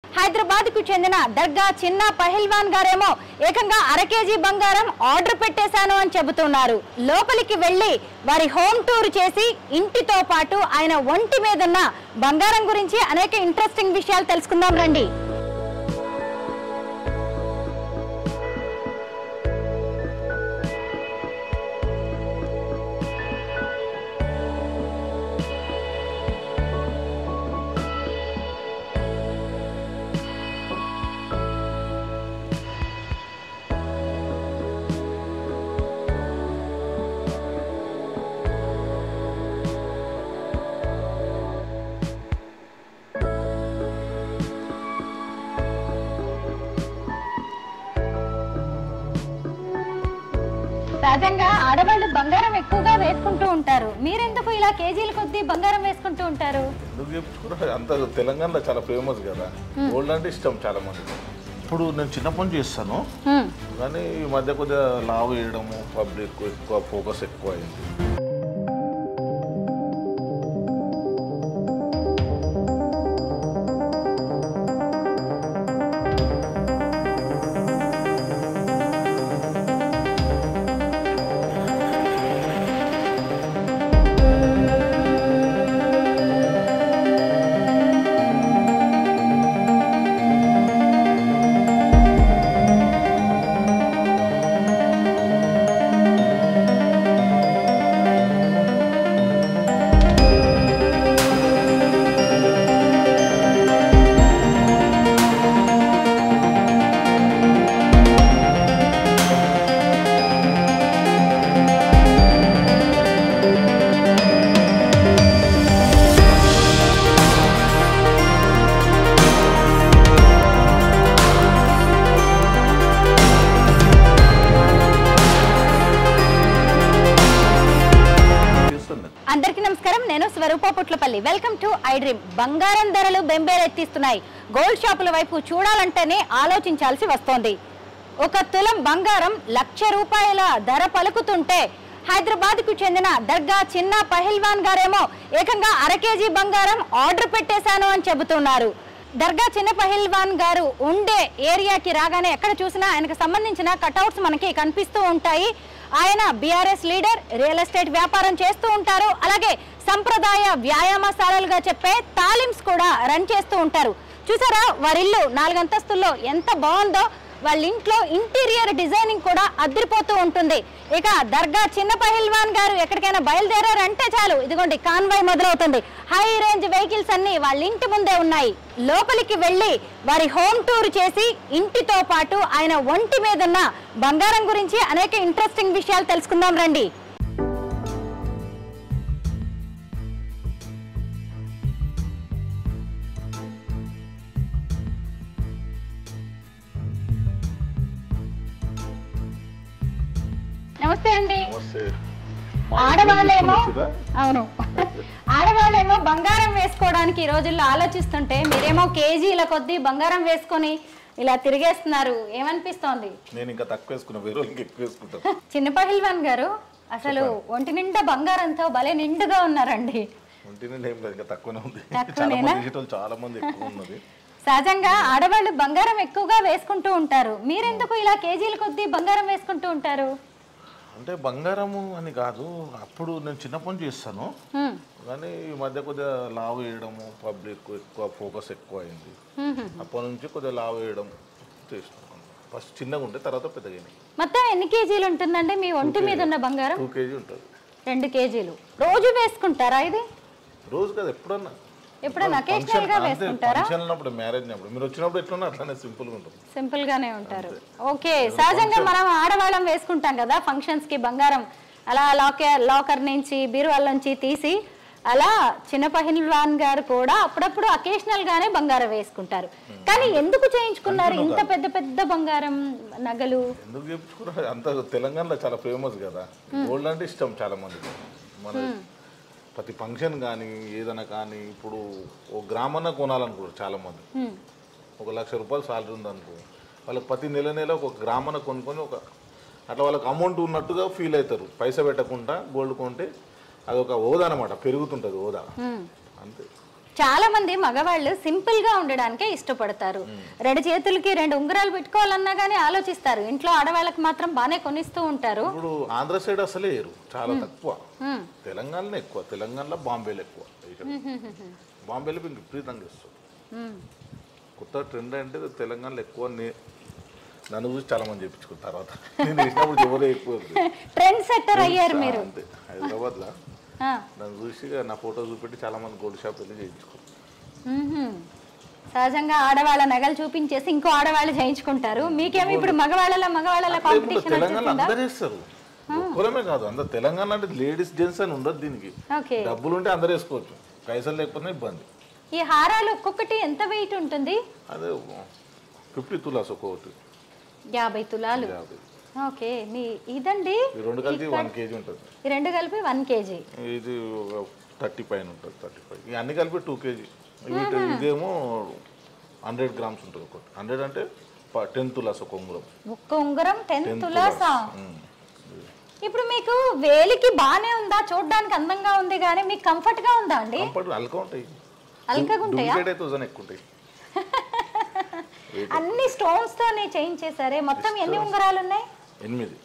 హైదరాబాద్ కు చెందిన దర్గా చిన్న పహిల్వాన్ గారేమో ఏకంగా అర కేజీ బంగారం ఆర్డర్ పెట్టేశాను అని చెబుతున్నారు. లోపలికి వెళ్లి వారి హోమ్ టూర్ చేసి ఇంటితో పాటు ఆయన ఒంటి మీదున్న బంగారం గురించి అనేక ఇంట్రెస్టింగ్ విషయాలు తెలుసుకుందాం రండి. సహజంగా ఆడవాళ్ళు బంగారం ఎక్కువగా వేసుకుంటూ ఉంటారు. మీరెందుకు ఇలా కేజీల కొద్దీ బంగారం వేసుకుంటూ ఉంటారు? అంత తెలంగాణలో చాలా ఫేమస్ కదా, గోల్డ్ అంటే ఇష్టం చాలా మంది. ఇప్పుడు నేను చిన్నప్పటి నుంచి చేస్తాను, కానీ ఈ మధ్య కొద్దిగా లావు వేయడము, పబ్లిక్ ఎక్కువ ఫోకస్ ఎక్కువ అయింది. అందరికీ నమస్కారం, నేను Swaroopa Putlapalli. Welcome to iDream. బంగారం ధరలు బెంబేలెత్తిస్తున్నాయి. గోల్డ్ షాపుల వైపు చూడాలంటేనే ఆలోచించాల్సి వస్తోంది. ఒక తులం బంగారం 1,00,000 రూపాయల ధర పలుకుతుంటే హైదరాబాద్ కు చెందిన దర్గా చిన్న పహిల్వాన్ గారేమో ఏకంగా అర కేజీ బంగారం ఆర్డర్ పెట్టేశాను అని చెబుతున్నారు. దర్గా చిన్న పహిల్వాన్ గారు ఉండే ఏరియాకి రాగానే ఎక్కడ చూసినా ఆయనకు సంబంధించిన కటౌట్స్ మనకి కనిపిస్తూ ఉంటాయి. ఆయన బీఆర్ఎస్ లీడర్, రియల్ ఎస్టేట్ వ్యాపారం చేస్తూ ఉంటారు. అలాగే సంప్రదాయ వ్యాయామశాలలుగా చెప్పే తాలిమ్స్ కూడా రన్ చేస్తూ ఉంటారు. చూసారా వారిల్లు 4 అంతస్తుల్లో ఎంత బాగుందో. వాళ్ళ ఇంట్లో ఇంటీరియర్ డిజైనింగ్ కూడా అదిరిపోతూ ఉంటుంది. ఇక దర్గా చిన్న పహిల్వాన్ గారు ఎక్కడికైనా బయలుదేరారంటే చాలు, ఇదిగోండి కాన్వాయ్ మొదలవుతుంది. హై రేంజ్ వెహికల్స్ అన్ని వాళ్ళ ఇంటి ముందే ఉన్నాయి. లోపలికి వెళ్లి వారి హోమ్ టూర్ చేసి ఇంటితో పాటు ఆయన ఒంటి మీదున్న బంగారం గురించి అనేక ఇంట్రెస్టింగ్ విషయాలు తెలుసుకుందాం రండి. నమస్తే అండి. ఆడవాళ్ళేమో బంగారం వేసుకోవడానికి ఈ రోజుల్లో ఆలోచిస్తుంటే మీరేమో కేజీల కొద్దీ బంగారం వేసుకొని ఇలా తిరిగేస్తున్నారు. ఏమనిపిస్తోంది? నేను ఇంకా తక్కువ వేసుకున్నా, వేరే వాళ్ళకి ఎక్కువ వేసుకుంటాను. చిన్న పహిల్వాన్ గారు అసలు ఒంటి నిండా బంగారంతో భలే నిండుగా ఉన్నారండి. ఒంటి నిండా ఏం లేదు, ఇంకా తక్కువనే ఉంది. చాలా మంది ఎక్కువ ఉన్నది. సహజంగా ఆడవాళ్ళు బంగారం ఎక్కువగా వేసుకుంటూ ఉంటారు. మీరెందుకు ఇలా కేజీల కొద్దీ బంగారం వేసుకుంటూ ఉంటారు? అంటే బంగారము అని కాదు, అప్పుడు నేను చిన్నప్పటి నుంచి చేస్తాను, కానీ ఈ మధ్య కొద్దిగా లావు వేయడము, పబ్లిక్ ఎక్కువ ఫోకస్ ఎక్కువ అయింది. అప్పటి నుంచి కొద్దిగా లావు వేయడం చేస్తున్నాను. ఫస్ట్ చిన్నగా ఉంటే తర్వాత పెద్దగా. మొత్తం ఎన్ని కేజీలు ఉంటుందండి మీ ఒంటి మీద ఉన్న బంగారం? 2 కేజీ ఉంటుంది. 2 కేజీలు రోజు వేసుకుంటారా? ఇది రోజు కదా, ఎప్పుడన్నా అకేషనల్ గా వేసుకుంటారా? మ్యారేజ్ అప్పుడు మీరు వచ్చినప్పుడు ఎట్లా అట్లానే సింపుల్ గా ఉంటుంది. సింపుల్ గానే ఉంటారు. ఓకే. సహజంగా మనం ఆడవాళ్ళం వేసుకుంటాం కదా ఫంక్షన్స్ కి బంగారం, అలా లాకర్ నుంచి బీరువాల నుంచి తీసి అలా చిన్న పహిల్వాన్ గారు కూడా అప్పుడప్పుడు అకేషనల్ గానే బంగారం వేసుకుంటారు. కానీ ఎందుకు చేయించుకున్నారు ఇంత పెద్ద పెద్ద బంగారం నగలు? ఎందుకు చేయించుకున్నారు? అంత తెలంగాణలో చాలా ఫేమస్ కదా, గోల్డ్ అంటే ఇష్టం చాలా మందికి. మన ప్రతి ఫంక్షన్ కానీ ఏదైనా కానీ ఇప్పుడు ఒక గ్రామన్నా కొనాలనుకోరు చాలామంది. 1,00,000 రూపాయలు సాలరీ ఉందనుకో, వాళ్ళకి ప్రతి నెల ఒక గ్రామన్నా కొనుక్కొని ఒక అట్లా వాళ్ళకి అమౌంట్ ఉన్నట్టుగా ఫీల్ అవుతారు. పైసా పెట్టకుండా గోల్డ్ కొంటే అదొక హోదా అనమాట, పెరుగుతుంటది హోదా అంతే. చాలా మంది మగవాళ్ళు సింపుల్ గా ఉండడానికే ఇష్టపడతారు. 2 చేతులకి 2 ఉంగరాలు పెట్టుకోవాలన్నా గానీ ఆలోచిస్తారు. ఇంట్లో ఆడవాళ్ళకి మాత్రం బానే కొనిస్తూ ఉంటారు. ఇప్పుడు ఆంధ్ర సైడ్ అసలే ఏరు చాలా తక్కువ, తెలంగాణలో ఎక్కువ. తెలంగాణలో బాంబేలో ఎక్కువ, బాంబేలో విపరీతంగా ఇస్తుంది. కొత్త ట్రెండ్ అంటే తెలంగాణలో ఎక్కువ. నన్ను చూసి చాలా మంది చెప్పించుకున్న తర్వాత నేను వేసినప్పుడు ఎవరో ఎక్కువ ట్రెండ్ సెట్టర్ అయ్యారు మీరు. అంతే, హైదరాబాద్ లో నన్ను చూసి నా ఫోటో చూపెట్టి చాలా మంది గోల్డ్ షాప్ వెళ్ళి చేయించుకున్నారు. సహజంగా ఆడవాళ్ళ నగలు చూపించేసి ఇంకో ఆడవాళ్ళు చేయించుకుంటారు. మీకేమో ఇప్పుడు మగవాళ్ళ కాంపిటీషన్ తెలంగాణ అందరూ వేస్తారు, ఒక్కరమే కాదు అందరు. తెలంగాణ అంటే లేడీస్ జెంట్స్ అని ఉండదు, దీనికి డబ్బులు ఉంటే అందరు వేసుకోవచ్చు, పైసలు లేకపోతే ఇబ్బంది. ఈ హారాలు ఒక్కొక్కటి ఎంత వెయిట్ ఉంటుంది? అదే 50 తులాస్ ఒక్కొక్కటి, 50 తులాలు. ఓకే, మీ ఇదండి 2 కలిపి 1 kg ఉంటుంది. 2 కలిపి 1 kg. ఇది 30 పైన ఉంటుంది, 35. అన్ని కలిపి 2 kg. ఇదేమో 100 grams ఉంటుంది ఒకటి. 100 అంటే 10 తులాస్ ఒక ఉంగరం. ఒక్క ఉంగరం 10 తులాసా? ఇప్పుడు మీకు వేలికి బానే ఉందా? చూడడానికి అందంగా ఉంది కానీ మీకు కంఫర్ట్ గా ఉందా అండి? కంఫర్ట్ అల్కా ఉంటాయి, అల్కగా ఉంటాయా? ఎక్కువ ఉంటాయి. అన్ని స్టోన్స్ తోనే చేయించేసారే. మొత్తం ఎన్ని ఉంగరాలు ఉన్నాయి? 8.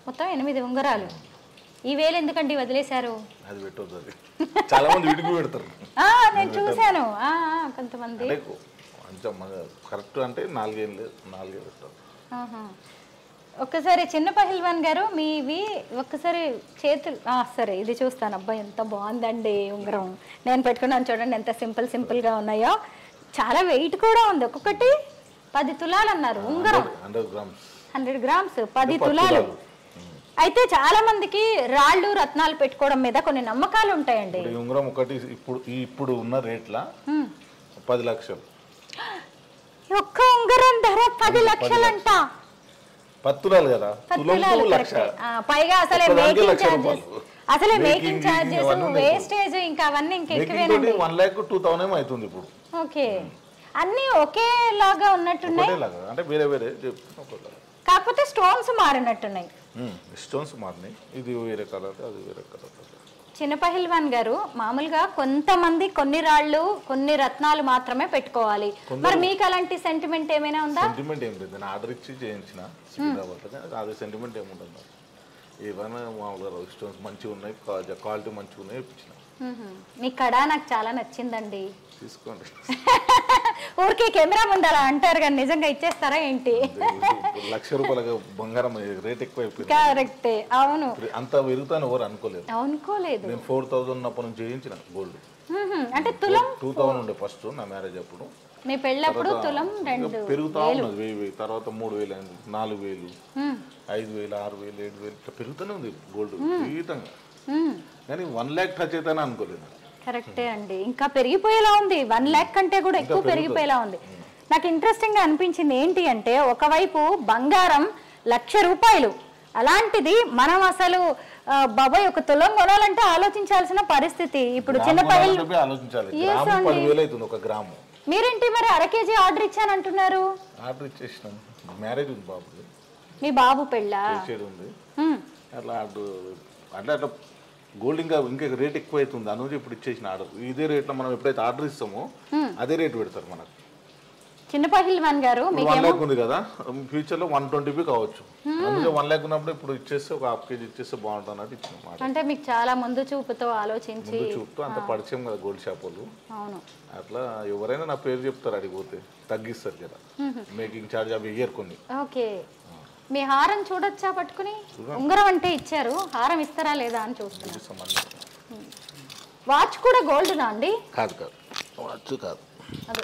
మొత్తం 8 ఉంగరాలు. ఈ వేలు ఎందుకండి వదిలేశారు? అది పెట్టొద్దు, అది చాలా మంది విడిగి పెడతారు. నేను చూశాను కొంతమంది. కొంచెం కరెక్ట్ అంటే 4 ఏళ్ళు పెట్టారు. ఒక్కసారి చిన్న పహిల్వాన్ గారు మీవి ఒక్కసారి చేతులు సరే ఇది చూస్తాను. అబ్బాయి ఎంత బాగుందండి ఉంగరం. నేను పెట్టుకున్నాను చూడండి ఎంత సింపుల్ గా ఉన్నాయో. చాలా వెయిట్ కూడా ఉంది. ఒక్కొక్కటి 10 తులాలు అన్నారు ఉంగరం. 100 గ్రామ్స్ 10 తులాలు. అయితే చాలా మందికి రాళ్ళు రత్నాలు పెట్టుకోవడం మీద కొన్ని నమ్మకాలు ఉంటాయండి. ఉంగరం ఒకటి ఇప్పుడు ఉన్న రేట్ల 10 లక్షలు. ఒక్క ఉంగరం ధర 10 లక్షలంట. 10 తులాలు కదా, పైగా అసలే మేకింగ్ చార్జెస్ వేస్టేజ్ ఇంకా అవన్నీ ఇంకా ఎక్కువేనండి. 1,02,000 అవుతుంది ఇప్పుడు. ఓకే, అన్ని ఒకేలాగా ఉన్నట్టున్నాయి, అంటే వేరే వేరే కాకపోతే స్టోన్స్ మారినట్టున్నాయి. స్టోన్స్ మారినాయి, ఇది వేరే కలర్ అది వేరే కలర్. చిన్న పహిల్వాన్ గారు మామూలుగా కొంతమంది కొన్ని రాళ్ళు కొన్ని రత్నాలు మాత్రమే పెట్టుకోవాలి. మరి మీకు అలాంటి సెంటిమెంట్ ఏమైనా ఉందా? సెంటిమెంట్ ఏం లేదు, నేను ఆర్డర్ ఇచ్చి చేయించిన సికింద్రాబాద్. అదే సెంటిమెంట్ ఏముంటుంది, ఏమైనా మామూలుగా స్టోన్స్ మంచిగా ఉన్నాయి, క్వాలిటీ మంచిగా ఉన్నాయి ఇచ్చిన. మీ కడ నాకు చాలా నచ్చిందండి, తీసుకోండి. ఊరికే కెమెరా ముందు అలా అంటారు కానీ నిజంగా ఇచ్చేస్తారా ఏంటి? ₹1,00,000 బంగారం రేట్ ఎక్కువ అయిపోయింది. కరెక్టే, అవును. అంత పెరుగుతాను ఎవరు అనుకోలేదు. నేను 4,000 ఉన్నప్పటి నుంచి చేయించిన గోల్డ్. అంటే తులం 2,000 ఉండే ఫస్ట్ నా మ్యారేజ్ అప్పుడు. మీ పెళ్ళప్పుడు తులం 2,000 పెరుగుతా ఉన్నది, 1,000 తర్వాత 3,000 అయింది, 4,000 5,000 6,000 7,000 ఇట్లా పెరుగుతూనే ఉంది గోల్డ్ విపరీతంగా. కానీ 1 lakh టచ్ అవుతానే అనుకోలేదు. కరెక్టే అండి, ఇంకా పెరిగిపోయేలా ఉంది. 1 lakh కంటే కూడా ఎక్కువ పెరిగిపోయేలా ఉంది. నాకు ఇంట్రెస్టింగ్ గా అనిపించింది ఏంటి అంటే, ఒకవైపు బంగారం ₹1,00,000, అలాంటిది మనం అసలు బాబాయ్ ఒక తులం కొనాలంటే ఆలోచించాల్సిన పరిస్థితి. ఇప్పుడు చిన్న మీరేంటి మరి 1/2 kg ఆర్డర్ ఇచ్చానంటున్నారు? ఆర్డర్ ఇచ్చేసినాం, మ్యారేజ్ ఉంది బాబు. మీ బాబు పెళ్ళా? అట్లా అంటే అట్లా గోల్డ్ ఇంకా రేట్ ఎక్కువ అవుతుంది అనుజు ఇప్పుడు ఇచ్చేసిన ఆర్డర్. ఇదే రేట్లో మనం ఎప్పుడైతే ఆర్డర్ ఇస్తామో అదే రేట్ పెడతారు మనకు. చిన్న పహిల్వాన్ గారు 1 lakh ఉంది కదా, ఫ్యూచర్ లో 120 కావచ్చు. అందుకే 1 lakh ఉన్నప్పుడు ఇప్పుడు ఇచ్చేస్తే ఒక 1/2 kg ఇచ్చేస్తే బాగుంటుంది అన్నట్టు ఇచ్చిన. అంటే మీకు చాలా ముందు చూపుతో ఆలోచించి చూపుతూ అంత పరిచయం కదా గోల్డ్ షాప్ వాళ్ళు. అవును, అట్లా ఎవరైనా నా పేరు చెప్తారు, అడిగిపోతే తగ్గిస్తారు కదా, మేకింగ్ చార్జ్ అవి ఇయ్యరు కొన్ని. ఓకే, మీ హారం చూడొచ్చా పట్టుకుని? ఉంగరం అంటే ఇచ్చారు, హారం ఇస్తారా లేదా అని చూస్తున్నా. వాచ్ కూడా గోల్డ్నా అండి? కాదు కాదు, వాచ్ కాదు,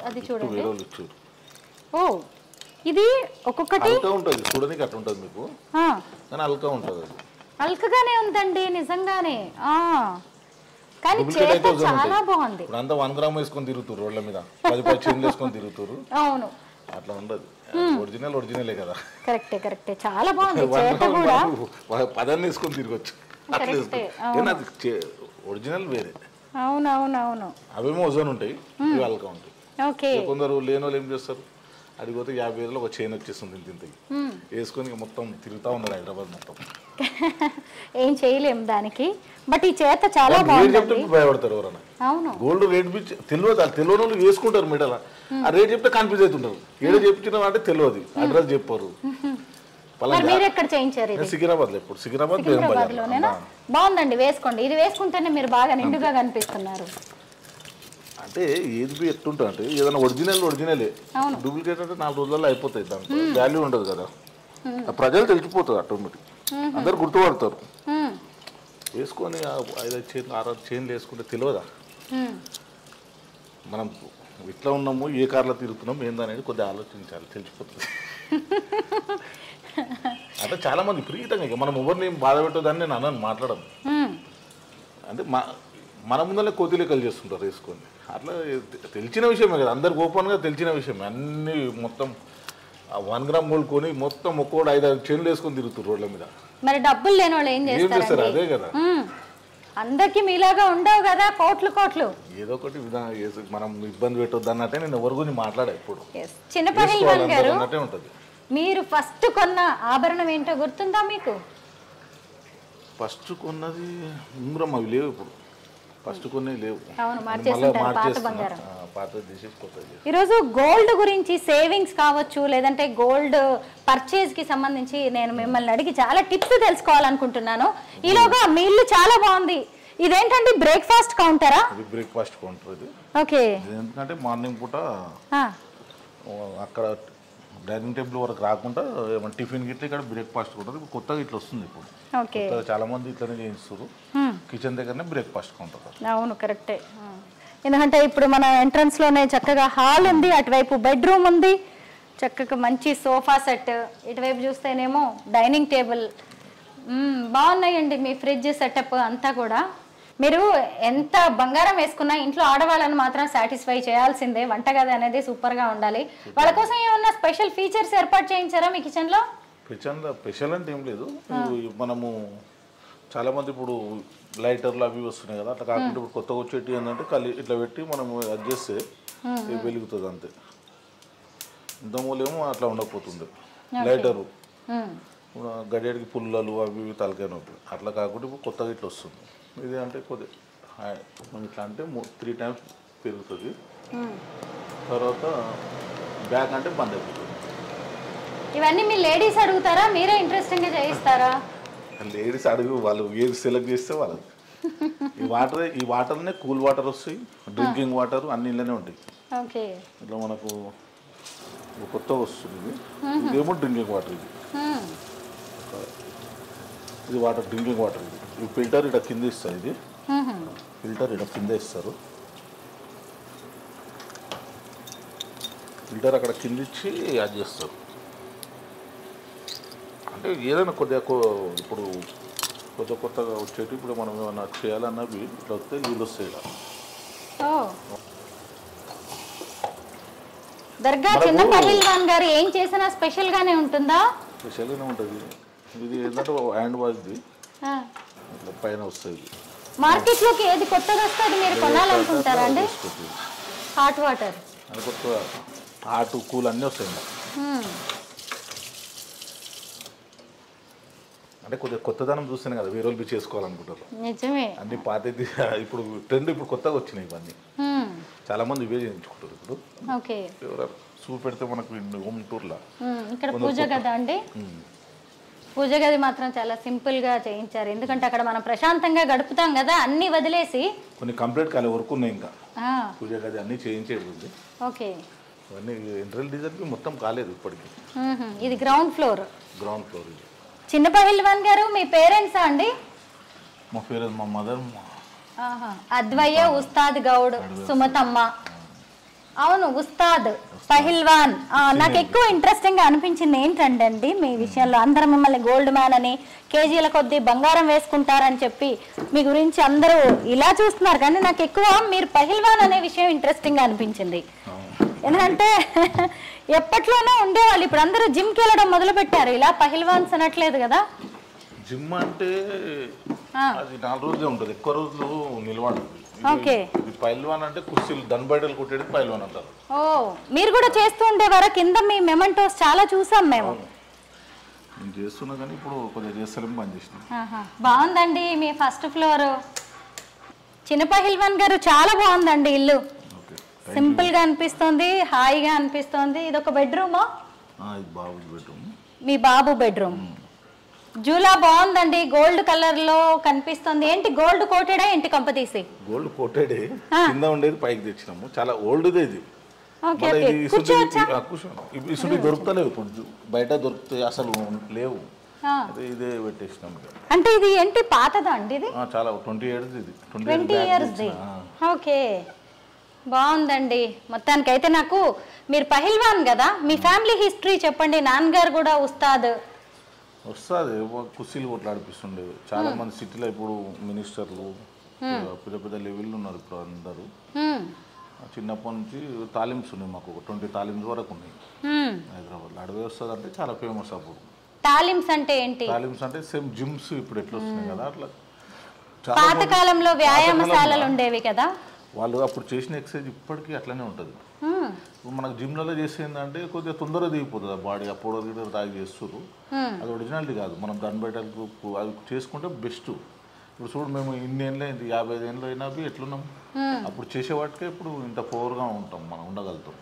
అది చూడండి. ఓ, ఇది ఒక్కొక్కటి ఉంటుంది చూడడానికి అట్లా ఉంటుంది మీకు, కానీ అల్కా ఉంటుంది. అల్కగానే ఉందండి నిజంగానే, కానీ చాలా బాగుంది. అంతా 1 గ్రామ్ వేసుకొని తిరుగుతారు రోడ్ల మీద, 10 చైన్లు వేసుకొని తిరుగుతారు. అవును, అట్లా ఉండదు, ఒరిజినలే కదా. కరెక్టే, చాలా బాగుంది. చేత కూడా 10 వేసుకొని తిరగచ్చు, ఒరిజినల్ వేరే. అవునవునవును, అవేమో ఓజోన్ ఉంటాయి, ఇవి అల్కా ఉంటాయి. కొందరు లేని వాళ్ళు ఏం చేస్తారు, అడిగిపోతే 50,000 ఒక చైన్ వచ్చేస్తుంది ఇంత వేసుకొని మొత్తం తిరుగుతా ఉన్నారు హైదరాబాద్ మొత్తం. ఏం చేయలేం దానికి. బట్ ఈ చేత చాలా బాగుంది. భయపడతారు ఎవరన్నా. అవును, గోల్డ్ రేట్ తెలియని వాళ్ళు వేసుకుంటారు మెడల. ఆ రేట్ చెప్తే కన్ఫ్యూజ్ అవుతుంటారు. ఏదో చెప్తున్నా అంటే తెలియదు, అడ్రస్ చెప్పారు. మీరు ఎక్కడ చేయించారు? సికింద్రాబాద్. ఎప్పుడు సికింద్రాబాద్ లోనేనా? బాగుందండి, వేసుకోండి. ఇది వేసుకుంటేనే మీరు బాగా నిండుగా కనిపిస్తున్నారు. అంటే ఏది ఎట్టుంటా అంటే ఏదైనా ఒరిజినలే, డూప్లికేట్ అంటే 4 రోజుల్లో అయిపోతాయి. దాంట్లో వాల్యూ ఉండదు కదా, ప్రజలు తెలిసిపోతుంది ఆటోమేటిక్, అందరు గుర్తుపడతారు. వేసుకొని 5 చైన్లు 6 చైన్లు వేసుకుంటే తెలియదా మనం ఇట్లా ఉన్నాము, ఏ కార్లో తిరుగుతున్నాము ఏందనేది కొద్దిగా ఆలోచించాలి, తెలిసిపోతుంది. అంటే చాలా మంది విపరీతంగా మనం ఎవరిని బాధ పెట్టదని నేను అన్నాను, మాట్లాడను. అంటే మన ముందరే కోతి లెక్కలు చేస్తుంటారు వేసుకొని. అట్లా తెలిసిన విషయమే కదా, అందరికి ఓపెన్గా తెలిసిన విషయమే. అన్ని మొత్తం 1 గ్రామ్ గోల్డ్ కొని మొత్తం ఒక్కోడు 5 చైన్లు వేసుకొని తిరుగుతారు రోడ్ల మీద. మరి డబ్బులు లేని వాళ్ళు ఏం చేస్తారు? అదే కదా, అందరికి మీలాగా ఉండవు కదా కోట్లు. ఏదో ఒకటి మనం ఇబ్బంది పెట్టొద్దు అన్నట్టే నేను ఎవరి గురించి మాట్లాడా ఎప్పుడు. చిన్న పహిల్వాన్ గారు, మీరు ఫస్ట్ కొన్న ఆభరణం ఏంటో గుర్తుందా మీకు? ఫస్ట్ కొన్నది ఉంగరం, అవి లేవు ఇప్పుడు. ఫస్ట్ కొన్నే లేవు. అవును, మార్చేస్తుంటారు పాత బంగారం. పాత ఈరోజు గోల్డ్ గురించి సేవింగ్స్ కావచ్చు, లేదంటే గోల్డ్ పర్చేజ్ కి సంబంధించి నేను మిమ్మల్ని అడిగి చాలా టిప్స్ తెలుసుకోవాలనుకుంటున్నాను. ఈలోగా మీ ఇల్లు చాలా బాగుంది. ఇదేంటంటే బ్రేక్ఫాస్ట్ కౌంటరా? బ్రేక్ఫాస్ట్ కౌంటర్ ఇది. ఓకే. ఎందుకంటే మార్నింగ్ పూట అక్కడ డైనింగ్ టేబుల్ వరకు రాకుండా ఏమైనా టిఫిన్ గిట్ల ఇక్కడ బ్రేక్ఫాస్ట్ ఉంటుంది. ఇప్పుడు కొత్తగా ఇట్లా వస్తుంది. ఇప్పుడు చాలా మంది ఇట్లనే చేయిస్తారు. కిచెన్ దగ్గరనే బ్రేక్ఫాస్ట్ కౌంటర్. అవును, కరెక్టే. ఎందుకంటే ఇప్పుడు మన ఎంట్రన్స్ లోనే చక్కగా హాల్ ఉంది, అటువైపు బెడ్రూమ్ ఉంది, చక్కగా మంచి సోఫా సెట్, ఇటువైపు చూస్తేనేమో డైనింగ్ టేబుల్. బాగున్నాయండి మీ ఫ్రిడ్జ్ సెటప్ అంతా కూడా. మీరు ఎంత బంగారం వేసుకున్నా ఇంట్లో ఆడవాళ్ళని మాత్రం సాటిస్ఫై చేయాల్సిందే. వంటగది అనేది సూపర్గా ఉండాలి. వాళ్ళ కోసం ఏమన్నా స్పెషల్ ఫీచర్స్ ఏర్పాటు చేయించారా మీ కిచెన్లో? స్పెషల్ అంటే ఏం లేదు. మనము చాలా మంది ఇప్పుడు లైటర్లు అవి వస్తున్నాయి కదా, అట్లా కాకుండా ఇప్పుడు కొత్తగా వచ్చేటి ఏంటంటే ఇట్లా పెట్టి మనం అది చేస్తే వెలుగుతుంది అంతే. ఇంతమూలేమో అట్లా ఉండకపోతుంది లైటరు. గడియాడికి పుల్లలు అవి ఇవి తలకాయ నొప్పి, అట్లా కాకుండా ఇప్పుడు కొత్తగా ఇట్లా వస్తుంది. ఇది అంటే కొద్దిగా ఇట్లా అంటే 3 times పెరుగుతుంది. తర్వాత బ్యాక్ అంటే బంద్ అయిపోతుంది. ఇవన్నీ మీ లేడీస్ అడుగుతారా, మీరే ఇంట్రెస్టింగ్గా చేయిస్తారా? లేడీస్ అడుగు, వాళ్ళు ఏది సెలెక్ట్ చేస్తే వాళ్ళది. ఈ వాటర్నే కూల్ వాటర్ వస్తాయి, డ్రింకింగ్ వాటర్ అన్ని ఇళ్ళనే ఉంటాయి. ఓకే. ఇట్లా మనకు కొత్తగా వస్తుంది. ఇదేమో డ్రింకింగ్ వాటర్. ఇది వాటర్, డ్రింకింగ్ వాటర్. ఈ ఫిల్టర్ ఇక్కడ కింద ఇస్తారు. ఇది ఫిల్టర్ ఇక్కడ కింద ఇస్తారు. ఫిల్టర్ అక్కడ కింద ఇచ్చి యాడ్ చేస్తారు. అంటే ఏదైనా కొద్దిగా ఇప్పుడు కొత్తగా వచ్చేటి ఇప్పుడు మనం ఏమైనా చేయాలన్నవి ఇట్లా వస్తే నీళ్ళు వస్తాయి. ఇలా దర్గా చిన్న పహిల్వాన్ గారు ఏం చేసినా స్పెషల్ గానే ఉంటుందా? స్పెషల్గానే ఉంటుంది. ఇది ఏంటంటే హ్యాండ్ వాష్ది పైన వస్తుంది. మార్కెట్ లోకి ఏది కొత్తగా వస్తుంది మీరు కొనాలనుకుంటారా అండి? హాట్ వాటర్ కొత్త హాట్ కూల్ అన్నీ వస్తాయి. అంటే కొద్దిగా కొత్తదనం చూస్తేనే కదా వేరే వాళ్ళు చేసుకోవాలనుకుంటారు. నిజమే. అన్ని పాతది ఇప్పుడు ట్రెండ్ ఇప్పుడు కొత్తగా వచ్చినాయి ఇవన్నీ. చాలా మంది ఇవే చేయించుకుంటారు ఇప్పుడు. ఓకే. ఎవరు చూపెడితే మనకు హోమ్ టూర్లా. ఇక్కడ పూజ గది అండి, పూజ గది మాత్రం చాలా సింపుల్ గా చేయించారు. ఎందుకంటే అక్కడ మనం ప్రశాంతంగా గడుపుతాం కదా, అన్ని వదిలేసి. కొన్ని కంప్లీట్ కాలే వర్క్ ఉన్నాయి ఇంకా. పూజ గది అన్ని చేయించేది ఉంది. ఓకే. ఇవన్నీ ఇంటీరియర్ డిజైన్ మొత్తం కాలేదు ఇప్పటికి. ఇది గ్రౌండ్ ఫ్లోర్. Ground floor. ఇది చిన్న పహిల్వాన్ గారు మీ పేరెంట్సా అండి? మా పేరెంట్స్ మా మదర్ అద్వయ్య, ఉస్తాద్ గౌడ్, సుమతమ్మ. అవును, ఉస్తాద్ పహిల్వాన్. నాకు ఎక్కువ ఇంట్రెస్టింగ్ గా అనిపించింది ఏంటంటే అండి మీ విషయంలో అందరూ మిమ్మల్ని గోల్డ్ మ్యాన్ అని, కేజీల కొద్దీ బంగారం వేసుకుంటారని చెప్పి మీ గురించి అందరూ ఇలా చూస్తున్నారు. కానీ నాకు ఎక్కువ మీరు పహిల్వాన్ అనే విషయం ఇంట్రెస్టింగ్ గా అనిపించింది. ఎందుకంటే ఎప్పట్లోనే ఉండేవాళ్ళు, ఇప్పుడు అందరూ జిమ్కి వెళ్ళడం మొదలు పెట్టారు. ఇలా పహిల్వాన్స్ అనట్లేదు కదా. జిమ్ అంటే అది 4 రోజులే ఉంటుంది, ఎక్కువ రోజులు నిలబడదు. ఓకే. పైల్వాన్ అంటే కుర్చీలు దన్బైడలు కొట్టేది పైల్వాన్ అంటారు. ఓ, మీరు కూడా చేస్తూ ఉండేవారా? కింద మీ మెమెంటోస్ చాలా చూసాం మేము. నేను చేస్తున్నా కానీ ఇప్పుడు కొద్దిగా చేస్తారని పని చేసిన. బాగుందండి మీ ఫస్ట్ ఫ్లోర్. చిన్న పహిల్వాన్ గారు చాలా బాగుందండి ఇల్లు. సింపుల్ గా అనిపిస్తుంది, హాయిగా అనిపిస్తుంది. ఇది ఒక బెడ్రూమా? ఇది బాబు బెడ్రూమ్. మీ బాబు బెడ్రూమ్. జూలా బాగుందండి, గోల్డ్ కలర్ లో కనిపిస్తుంది. ఏంటి గోల్డ్ కోటెడా ఏంటి కంపతీసి? గోల్డ్ కోటెడే, కింద ఉండేది పైకి తెచ్చినాము. చాలా ఓల్డ్ ఇది. ఇసుంటి దొరుకుతలేవు ఇప్పుడు, బయట దొరుకుతాయి అసలు లేవు. ఇదే పెట్టేసినాం. అంటే ఇది ఏంటి పాతదా అండి? ఇది చాలా 20 years. ఇది 20 years. ఓకే, బాగుందండి. మొత్తానికైతే నాకు మీరు పహిల్వాన్ కదా, మీ ఫ్యామిలీ హిస్టరీ చెప్పండి. నాన్నగారు కూడా ఉస్తాద్. కుస్తీలు కొట్లాడిపిస్తుండేది. చాలా మంది సిటీలో ఇప్పుడు మినిస్టర్లు పెద్ద పెద్ద లెవెల్ ఉన్నారు ఇప్పుడు అందరూ. చిన్నప్పటి నుంచి తాలిమ్స్ ఉన్నాయి మాకు, 20 తాలిమ్స్ వరకు ఉన్నాయి హైదరాబాద్లో. అడవి వస్తుంది అంటే చాలా ఫేమస్. అప్పుడు తాలిమ్స్ అంటే ఏంటి? తాలిమ్స్ అంటే సేమ్ జిమ్స్ ఇప్పుడు ఎట్లా వస్తున్నాయి కదా అట్లా. పాతకాలంలో వ్యాయామశాలలు ఉండేవి కదా. వాళ్ళు అప్పుడు చేసిన ఎక్సర్సైజ్ ఇప్పటికీ అట్లనే ఉంటుంది. ఇప్పుడు మనకు జిమ్లలో చేసేందంటే కొద్దిగా తొందరగా దిగిపోతుంది ఆ బాడీ. అప్పుడు లీటర్ తాగి చేస్తారు, అది ఒరిజినాలిటీ కాదు. మనం దాన్ని బయట అది చేసుకుంటే బెస్ట్. ఇప్పుడు చూడు, మేము ఇన్ని ఏళ్ళు అయింది, 55 ఏళ్ళు అయినా ఎట్లున్నాం. అప్పుడు చేసే వాటికే ఇప్పుడు ఇంత పవర్గా ఉంటాం, మనం ఉండగలుగుతాం.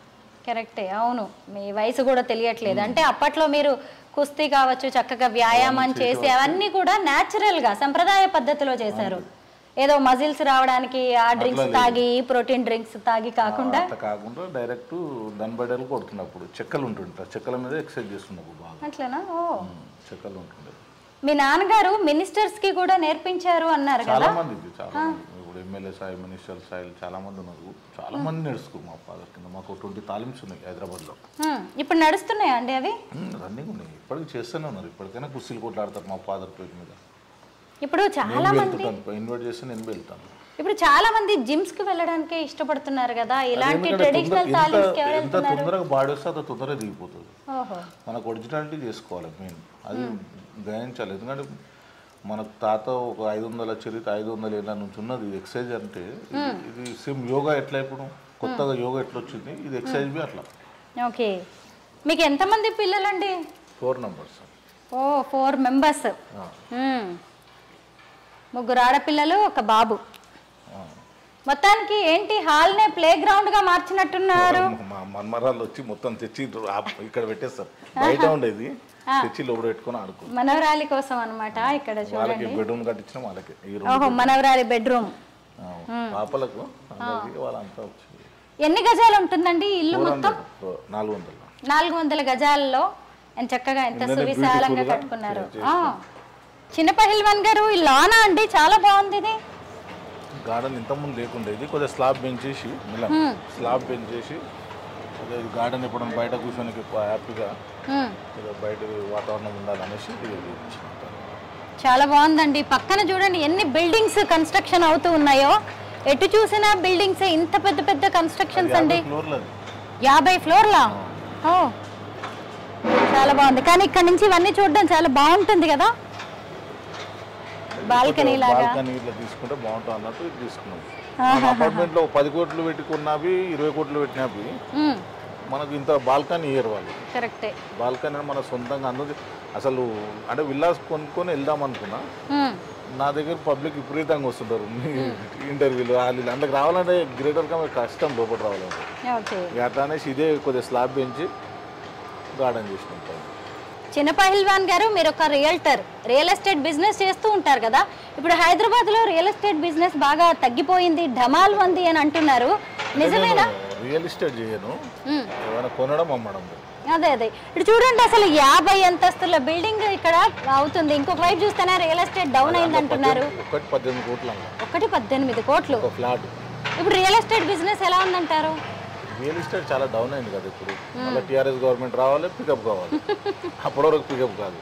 కరెక్టే, అవును. మీ వయసు కూడా తెలియట్లేదు. అంటే అప్పట్లో మీరు కుస్తీ కావచ్చు, చక్కగా వ్యాయామం చేసి అవన్నీ కూడా న్యాచురల్ గా సంప్రదాయ పద్ధతిలో చేశారు. ఏదో మజిల్స్ రావడానికి ఆ డ్రింక్స్ తాగి, ప్రోటీన్ డ్రింక్స్ తాగి కాకుండా డైరెక్ట్ దాని బయటలు కొడుతున్నప్పుడు చెక్కలు ఉంటుంటాయి, చెక్కల మీద ఎక్సర్సైజ్ చేస్తున్నప్పుడు బాగా. అట్లనా? ఓ, చెక్కలు ఉంటుండే. మీ నాన్నగారు మినిస్టర్స్ కి కూడా నేర్పించారు అన్నారు కదా. చాలా మంది ఇప్పుడు ఎమ్మెల్యే స్థాయి, మినిస్టర్ స్థాయి చాలా మంది ఉన్నారు. చాలా మంది నేర్చుకున్నారు మా ఫాదర్ కింద. మాకు 20 తాలిమ్స్ ఉన్నాయి హైదరాబాద్లో. ఇప్పుడు నడుస్తున్నాయా అండి అవి? రన్నింగ్ ఉన్నాయి, ఇప్పటికి చేస్తూనే ఉన్నారు. ఇప్పటికైనా కుస్తీలు కొట్లాడతారు మా ఫాదర్ పేరు మీద. ఇప్పుడు చాలా మంది ఇన్వైట్ చేస్తే నేను వెళ్తాను. ఇప్పుడు చాలా మంది జిమ్స్ కి వెళ్ళడానికే ఇష్టపడుతున్నారు కదా. ఇలాంటి ట్రెడిషనల్ తాలిమ్స్ కి ఎవరు ఎంత తొందరగా బాడీ వస్తే అంత తొందరగా దిగిపోతుంది. మనకు ఒరిజినాలిటీ చేసుకోవాలి మెయిన్, అది గ్రహించాలి. ఎందుకంటే మన తాత ఒక 500 చరిత్ర 500 ఏళ్ళ నుంచి ఉన్నది ఎక్సర్సైజ్. అంటే ఇది సేమ్ యోగా ఎట్లా ఇప్పుడు కొత్తగా యోగా ఎట్లా వచ్చింది, ఇది ఎక్సర్సైజ్ బి అట్లా. ఓకే, మీకు ఎంతమంది పిల్లలండి? 4 members. ఓ, 4 members. 3 ఆడపిల్లలు, 1 బాబు. మొత్తానికి ఏంటి హాల్ నే ప్లే గ్రౌండ్ గా మార్చినట్టున్నారు. మన్మరాలు వచ్చి మొత్తం తెచ్చి ఇక్కడ పెట్టేస్తారు. బయట ఉండేది తెచ్చి లోపల పెట్టుకొని ఆడుకో. మనవరాలి కోసం అన్నమాట. ఇక్కడ చూడండి, బెడ్రూమ్ కట్టించిన వాళ్ళకి. ఓహో, మనవరాలి బెడ్రూమ్. పాపలకు వాళ్ళంతా వచ్చి. ఎన్ని గజాలు ఉంటుందండి ఇల్లు మొత్తం? 400 గజాలలో చక్కగా ఎంత సువిశాలంగా కట్టుకున్నారు. చిన్న పహిల్వాన్ గారు, ఈ లానా అండి చాలా బాగుంది. ఇది గార్డెన్ ఇంతకుముందు లేకుండేది, కొద్దిగా స్లాబ్ పెంచేసి అదే గార్డెన్ ఇప్పుడు బయట కూర్చొని హ్యాపీగా బయట వాతావరణం ఉండాలనేసి చాలా బాగుందండి. పక్కన చూడండి ఎన్ని బిల్డింగ్స్ కన్స్ట్రక్షన్ అవుతూ ఉన్నాయో. ఎటు చూసినా బిల్డింగ్స్, ఇంత పెద్ద పెద్ద కన్స్ట్రక్షన్స్ అండి. 50 ఫ్లోర్లా? ఓ, చాలా బాగుంది. కానీ ఇక్కడ నుంచి ఇవన్నీ చూడడం చాలా బాగుంటుంది కదా. బాల్కనీ లాగా తీసుకుంటే బాగుంటుంది అన్నట్టు తీసుకున్నాం. అపార్ట్మెంట్ లో 10 కోట్లు పెట్టుకున్నవి, 20 కోట్లు పెట్టినవి మనకు ఇంత బాల్కనీ ఇయ్యరు వాళ్ళు. కరెక్టే, బాల్కనీ మన సొంతంగా అందరూ అసలు అంటే విల్లాస్ కొనుక్కొని వెళ్దాం అనుకున్నా. నా దగ్గర పబ్లిక్ విపరీతంగా వస్తుంటారు ఇంటర్వ్యూలు వాళ్ళు. అందుకు రావాలంటే గ్రేటర్ గా కష్టం లోపల రావాలంటే. అట్లా అనేసి ఇదే కొద్దిగా స్లాబ్ పెంచి గార్డెన్ చేసుకుంటాం. చిన్న పహిల్వాన్ గారు, మీరు ఒక రియల్టర్, రియల్ ఎస్టేట్ బిజినెస్ చేస్తూ ఉంటారు కదా. ఇప్పుడు హైదరాబాద్ లో రియల్ ఎస్టేట్ బిజినెస్ బాగా తగ్గిపోయింది, ఢమాల్ ఉంది అని అంటున్నారు. నిజమేనా? రియల్ ఎస్టేట్ చేయను, కొనడం అమ్మడం. అదే ఇప్పుడు చూడండి, అసలు 50 అంతస్తుల బిల్డింగ్ ఇక్కడ అవుతుంది. ఇంకొక వైపు చూస్తేనే రియల్ ఎస్టేట్ డౌన్ అయింది అంటున్నారు. 18 కోట్లు ఫ్లాట్. ఇప్పుడు రియల్ ఎస్టేట్ బిజినెస్ ఎలా ఉందంటారు? రియల్ ఎస్టేట్ చాలా డౌన్ అయింది కదా ఇప్పుడు. మళ్ళీ టీఆర్ఎస్ గవర్నమెంట్ రావాలి, పికప్ కావాలి. అప్పటి వరకు పికప్ కాదు.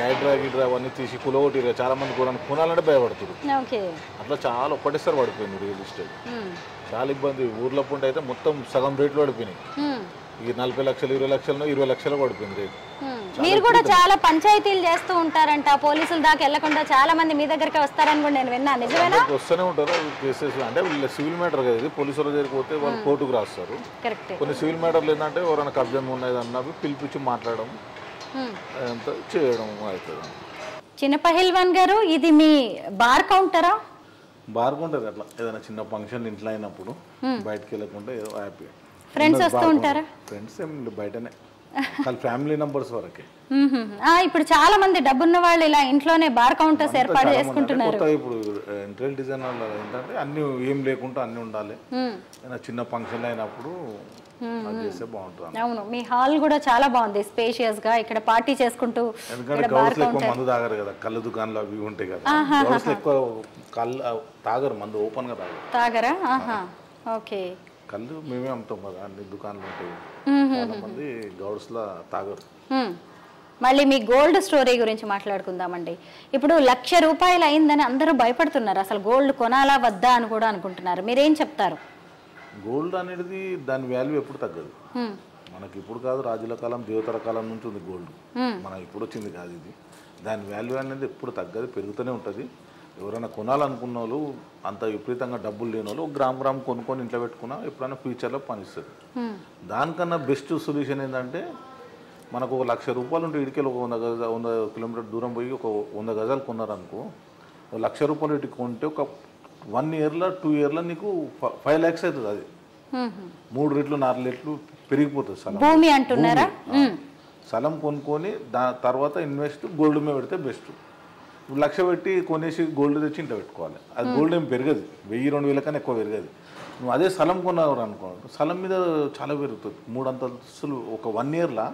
హైడ్రా గిడ్రా అవన్నీ తీసి కులగొట్టి చాలా మంది కూడా కొనాలంటే భయపడుతుంది. అట్లా చాలా ఒక్కటేసారి పడిపోయింది రియల్ ఎస్టేట్. చాలా ఇబ్బంది. ఊర్లో పుండి అయితే మొత్తం సగం రేట్లు పడిపోయినాయి. ఈ 40 లక్షలు 20 లక్షలు 20 లక్షలు పడిపోయింది రేట్. మీరు కూడా చాలా పంచాయతీలు చేస్తూ ఉంటారంట, పోలీసుల దాకా వెళ్లకుండా చాలా మంది మీ దగ్గరికి వస్తారని కూడా నేను విన్నా. నిజమేనా? వస్తూనే ఉంటారు కేసెస్. అంటే సివిల్ మ్యాటర్ కదా ఇది, పోలీసుల దగ్గరికి పోతే వాళ్ళు కోర్టుకు రాస్తారు. కొన్ని సివిల్ మ్యాటర్లు ఏంటంటే ఎవరైనా కబ్జా ఉన్నది అన్నవి పిలిపించి మాట్లాడడం, అంతా చేయడం అవుతుంది. చిన్న పహిల్వాన్ గారు, ఇది మీ బార్ కౌంటరా? బార్ కౌంటర్ అట్లా ఏదైనా చిన్న ఫంక్షన్ ఇంట్లో అయినప్పుడు బయటకు వెళ్ళకుండా ఏదో హ్యాపీ. ఫ్రెండ్స్ వస్తూ ఉంటారా? ఫ్రెండ్స్ ఏం బయటనే, ఫ్యామిలీ మెంబర్స్ వరకే. ఇప్పుడు చాలా మంది డబ్బున్న వాళ్ళు ఇలా ఇంట్లోనే బార్ కౌంటర్స్ ఏర్పాటు చేసుకుంటున్నారు. ఇప్పుడు ఇంటీరియర్ డిజైన్ ఏంటంటే అన్ని ఏం లేకుండా అన్ని ఉండాలి. చిన్న ఫంక్షన్ అయినప్పుడు చేస్తే బాగుంటుంది. అవును, మీ హాల్ కూడా చాలా బాగుంది, స్పేషియస్ గా. ఇక్కడ పార్టీ చేసుకుంటూ, ఎందుకంటే గౌడ్స్ ఎక్కువ మందు తాగరు కదా, కళ్ళు దుకాణాలు అవి ఉంటాయి కదా, గౌడ్స్ ఎక్కువ కళ్ళు తాగరు, మందు ఓపెన్ గా తాగరా? ఓకే. కళ్ళు మేమే అమ్ముతాం కదా, అన్ని దుకాణాలు ఉంటాయి, చాలా మంది గౌడ్స్ లా తాగరు. మళ్ళీ మీ గోల్డ్ స్టోరీ గురించి మాట్లాడుకుందామండి. ఇప్పుడు 1,00,000 రూపాయలు అయిందని అందరూ భయపడుతున్నారు, అసలు గోల్డ్ కొనాలా వద్దా అని కూడా అనుకుంటున్నారు. మీరేం చెప్తారు? గోల్డ్ అనేది దాని వాల్యూ ఎప్పుడు తగ్గదు. మనకి ఇప్పుడు కాదు, రాజుల కాలం దేవతల కాలం నుంచి ఉంది గోల్డ్, మన ఇప్పుడు వచ్చింది కాదు ఇది. దాని వాల్యూ అనేది ఎప్పుడు తగ్గదు, పెరుగుతూనే ఉంటుంది. ఎవరైనా కొనాలనుకున్న వాళ్ళు, అంత విపరీతంగా డబ్బులు లేని వాళ్ళు గ్రామ్ కొనుక్కొని ఇంట్లో పెట్టుకున్నా ఎప్పుడైనా ఫ్యూచర్లో పనిస్తుంది. దానికన్నా బెస్ట్ సొల్యూషన్ ఏంటంటే, మనకు 1,00,000 రూపాయలు ఉంటే ఇడికెళ్ళి ఒక 100 కిలోమీటర్ దూరం పోయి ఒక 100 గజాలు కొన్నారనుకో, 1,00,000 రూపాయలు ఇటు కొంటే ఒక 1 ఇయర్లో 2 ఇయర్లో నీకు 5 lakhs అవుతుంది. అది 3 రెట్లు 4 రెట్లు పెరిగిపోతుంది. స్థలం కొనుక్కొని తర్వాత ఇన్వెస్ట్ గోల్డ్ మీద పెడితే బెస్ట్. 1,00,000 పెట్టి కొనేసి గోల్డ్ తెచ్చి ఇంట్లో పెట్టుకోవాలి. అది గోల్డ్ ఏం పెరగదు, 1000-2000 కన్నా ఎక్కువ పెరగదు. నువ్వు అదే స్థలం కొన్నావు అనుకో, స్థలం మీద చాలా పెరుగుతుంది. 3 అంతస్తులు ఒక 1 ఇయర్లో.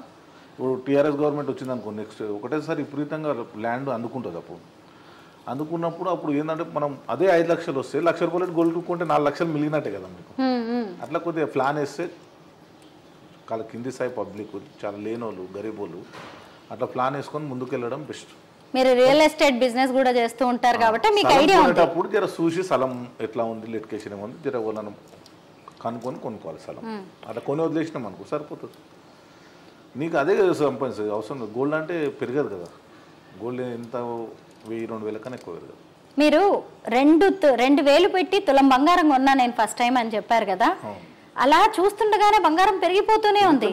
ఇప్పుడు టీఆర్ఎస్ గవర్నమెంట్ వచ్చింది అనుకో, నెక్స్ట్ ఒకటేసారి విపరీతంగా ల్యాండ్ అందుకుంటుంది. అందుకున్నప్పుడు అప్పుడు ఏంటంటే, మనం అదే 5 లక్షలు వస్తే 1,00,000 రూపాయలు గోల్డ్ కొంటే 4 లక్షలు మిగిలినట్టే కదా మీకు. అట్లా కొద్దిగా ప్లాన్ వేస్తే వాళ్ళ కింది స్థాయి పబ్లిక్, చాలా లేనోళ్ళు, గరీబోళ్ళు, అట్లా ప్లాన్ వేసుకొని ముందుకు వెళ్ళడం బెస్ట్. మీరు రియల్ ఎస్టేట్ బిజినెస్ కూడా చేస్తూ ఉంటారు కాబట్టి మీకు ఐడియా ఉంది. అప్పుడు జర చూసి స్థలం ఎట్లా ఉంది, లిటికేషన్ ఏముంది, జర వాళ్ళను కనుక్కొని కొనుక్కోవాలి స్థలం. అట్లా కొని వదిలేసినాం అనుకో సరిపోతుంది. నీకు అదే సంపాదించదు, అవసరం లేదు. గోల్డ్ అంటే పెరగదు కదా, గోల్డ్ ఎంత 1000-2000 కన్నా ఎక్కువ పెరగదు. మీరు 2,000 పెట్టి తులం బంగారం కొన్నా నేను ఫస్ట్ టైం అని చెప్పారు కదా, అలా చూస్తుండగానే బంగారం పెరిగిపోతూనే ఉంది.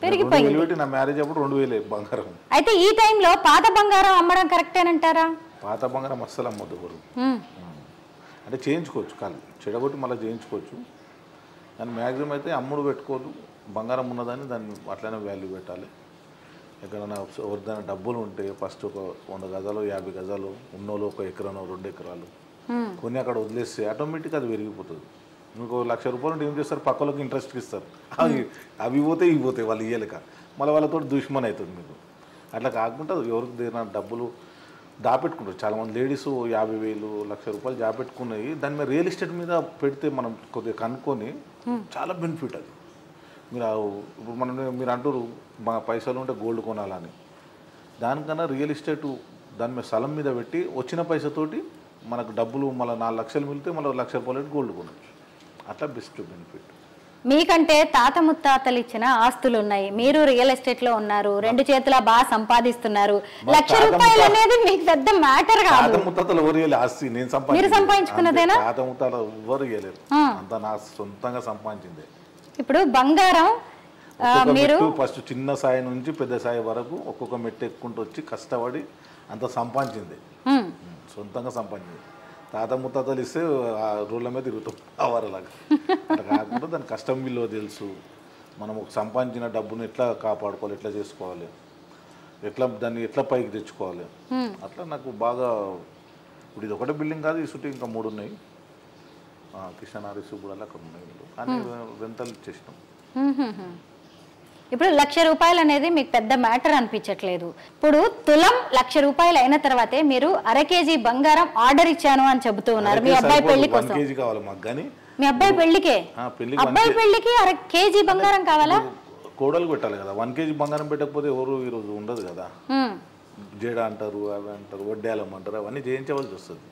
1000 నా మ్యారేజ్ అప్పుడు 2,000 బంగారం. అయితే ఈ టైంలో పాత బంగారం అమ్మడం కరెక్టేనంటారా? పాత బంగారం అస్సలు అమ్మద్దు. అంటే చేయించుకోవచ్చు, కానీ చెడగొట్టి మళ్ళీ చేయించుకోవచ్చు, కానీ మ్యాక్సిమం అయితే అమ్ముడు పెట్టుకోదు. బంగారం ఉన్నదాన్ని దాన్ని అట్లనే వాల్యూ పెట్టాలి. ఎక్కడైనా ఎవరిదైనా డబ్బులు ఉంటే ఫస్ట్ ఒక 100 గజాలు 50 గజాలు ఉన్నోళ్ళు, 1 ఎకరానో 2 ఎకరాలు కొన్ని అక్కడ వదిలేస్తే ఆటోమేటిక్గా అది పెరిగిపోతుంది. మీకు 1,00,000 రూపాయలు ఉంటే ఏం చేస్తారు, పక్కలోకి ఇంట్రెస్ట్కి ఇస్తారు. అవి పోతే ఇవి పోతాయి, వాళ్ళు ఇయ్యలేక మళ్ళీ వాళ్ళతో దుష్మన్ అవుతుంది మీకు. అట్లా కాకుండా ఎవరికి దేనా డబ్బులు దాపెట్టుకుంటారు. చాలామంది లేడీస్ 50,000, 1,00,000 రూపాయలు దాపెట్టుకున్నాయి. దాని మీద రియల్ ఎస్టేట్ మీద పెడితే మనం కొద్దిగా కనుక్కొని చాలా బెనిఫిట్ అది. ఇప్పుడు మీరు అంటారు మా పైసలు ఉంటే గోల్డ్ కొనాలని, దానికన్నా రియల్ ఎస్టేట్ దాని మీద స్థలం మీద పెట్టి వచ్చిన పైసతోటి మనకు డబ్బులు మళ్ళీ 4 లక్షలు మిగిలితే మళ్ళీ 1,00,000 రూపాయలు గోల్డ్ కొనవచ్చు. అట్లా బెస్ట్ బెనిఫిట్. మీకంటే తాత ముత్తాతలు ఇచ్చిన ఆస్తులు ఉన్నాయి, మీరు రియల్ ఎస్టేట్ లో ఉన్నారు, 2 చేతుల బాగా సంపాదిస్తున్నారు. 1,00,000 రూపాయలు అనేది మీకు పెద్ద మ్యాటర్ కాదు. తాత ముత్తాతలు ఎవరు ఇవ్వలేదు ఆస్తి, నేను సంపాదించుకున్నదేనా? తాత ముత్తాతలు ఎవరు ఇవ్వలేరు, అంతా నా సొంతంగా సంపాదించిందే. ఇప్పుడు బంగారం మీరు ఫస్ట్ చిన్న సాయి నుంచి పెద్ద సాయి వరకు ఒక్కొక్క మెట్టు ఎక్కుంటూ వచ్చి కష్టపడి అంత సంపాదించింది, సొంతంగా సంపాదించింది. తాత ముత్తాతలు ఇస్తే ఆ రోడ్ల మీద తిరుగుతాం అవరలాగా. అట్లా కాకుండా దాని కష్టం విలువ తెలుసు. మనం ఒక సంపాదించిన డబ్బును ఎట్లా కాపాడుకోవాలి, ఎట్లా చేసుకోవాలి, దాన్ని ఎట్లా పైకి తెచ్చుకోవాలి, అట్లా నాకు బాగా. ఇప్పుడు ఇది ఒకటే బిల్డింగ్ కాదు, ఈ చుట్టూ ఇంకా 3 ఉన్నాయి. కృష్ణనారి సుబ్బుడాలు అక్కడ ఉన్నాయి, కానీ రెంటల్ ఇచ్చేసినాం. ఇప్పుడు 1,00,000 రూపాయలు అనేది మీకు పెద్ద మ్యాటర్ అనిపించట్లేదు. ఇప్పుడు తులం 1,00,000 రూపాయలు అయిన తర్వాతే మీరు 1/2 కేజీ బంగారం ఆర్డర్ ఇచ్చాను అని చెబుతూ ఉన్నారు. మీ అబ్బాయి పెళ్లి కోసం మీ అబ్బాయి పెళ్లికే అబ్బాయి పెళ్లికి 1/2 కేజీ బంగారం కావాలా? కోడలు పెట్టాలి కదా, 1 కేజీ బంగారం పెట్టకపోతే ఎవరు ఈరోజు ఉండదు కదా. జేడ అంటారు, అవి అంటారు, వడ్డాలం అంటారు, అవన్నీ చేయించవలసి వస్తుంది.